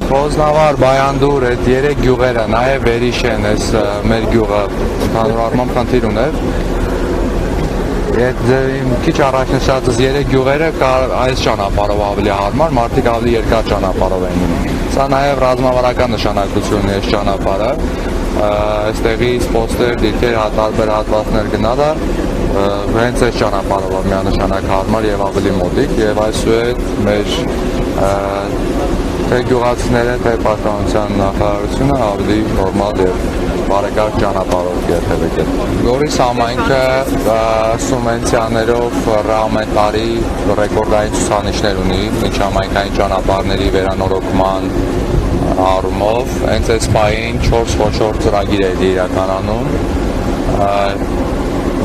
Խոզնավար, Բայանդուր, այդ երեք գյուղերը, նաև Վերիշ են, այս մեր գյուղը հանրու առմամբ խնդիր ուներ։ Այդ քիչ առաջ նշածս երեք գյուղերը այս ճանապարհով ավելի հարմար, մարդիկ ավելի երկար ճանապարհով են գնում։ Սա նաև ռազմավարական նշանակություն ունի այս ճանապարհը, այստեղից պոստեր, դիրքեր, տարբեր հատվածներ գնալը հենց այս ճանապարհով միանշանակ հարմար եւ ավելի մոտիկ եւ այսուհետ մեր թե գյուղացիները, թե պաշտպանության նախարարությունը ավելի նորմալ եւ բարեկարգ ճանապարհով երթևեկել։ Գորիս համայնքը սուբվենցիաներով ամեն տարի ռեկորդային ցուցանիշներ ունի միջհամայնքային ճանապարհների վերանորոգման առումով, հենց այս պահին 4 խոշոր ծրագիր է իրականանում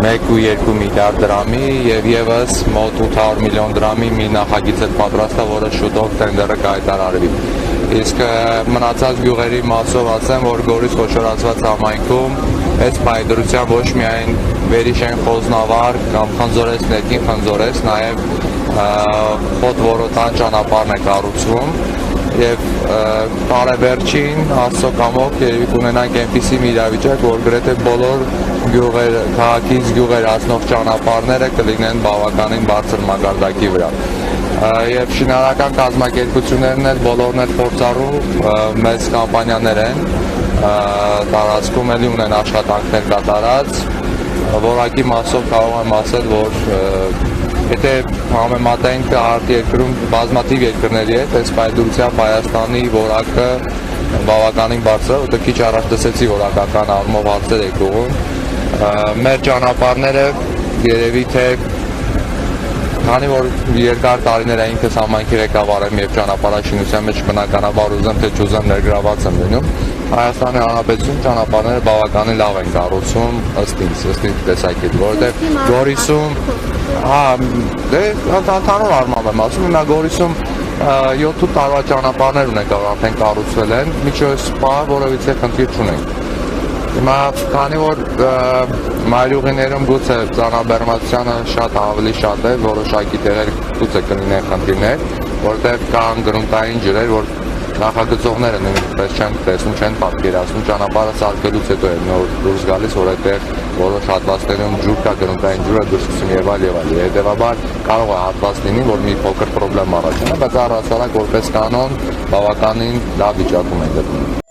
1.2 միլիարդ դրամի եւ եւս մոտ 800 միլիոն դրամի մի նախագիծ է պատրաստել, որը շուտով տենդերը կհայտարարվի։ Իսկ մնացած գյուղերի մասով ասեմ, որ Գորիս խոշորացված համայնքում այս պայդրության ոչ միայն Վերիշեն Խոզնավար կամ Խնձորես ներքին Խնձորես, նաեւ Խոտ-Որոտան ճանապարհն է կառուցվում եւ տարեվերջին Աստծո կամոք երևի կունենանք այնպիսի մի իրավիճակ, որ գրեթե բոլոր գյուղեր, քաղաքից գյուղեր հասնող ճանապարհները կլինեն բավականին բարձր մակարդակի վրա։ Եվ շինարարական կազմակերպություններն էլ բոլորն էլ փորձառու մեծ կամպանիաներ են, տարածքում էլի ունեն աշխատանքներ կատարած, որակի մասով կարող եմ ասել, որ եթե համեմատենք արտերկրում բազմաթիվ երկրների հետ, այս պայդրությամբ Հայաստանի որակը բավականին բարձր է, որտեղ քիչ առաջ տեսեցի որակական առումով հարցեր եք ուղղում։ Մեր ճանապարհները երևի թե քանի որ երկար տարիներ է ինքս համայնքի ղեկավար եմ եւ ճանապարհաշինության մեջ բնականաբար ուզեմ թե չուզեմ ներգրաված եմ լինում, Հայաստանի Հանրապետություն ճանապարհները բավականին լավ են կառուցում ըստ ինձ տեսակետի, որովհետեւ Գորիսում դե ընդհանուր առմամբ եմ ասում, հիմա Գորիսում 7 տարվա ճանապարհներ ունենք, որ արդեն կառուցվել են, միջոց պահ որովհետեւ խնդիր չունենք։ Հիմա քանի որ մայրուղիներում գուցե ծանրաբեռնվածությունը շատ ավելի շատ է, որոշակի տեղեր գուցե կլինեն խնդիրներ, որտեղ կան գրունտային ջրեր, որ նախագծողները նույնպես չեն տեսնում, չեն պատկերացնում, ճանապարհը սարքելուց հետո է նոր դուրս գալիս, որ այդտեղ որոշ հատվածներում ջուր կա, գրունտային ջուրը դուրսում եւ այլ եւ այլ։ Հետեւաբար կարող է հատված լինի, որ մի փոքր խնդրեմ առաջանա, բայց առհասարակ որպես կանոն բավականին լավ վիճակում են գտնվում։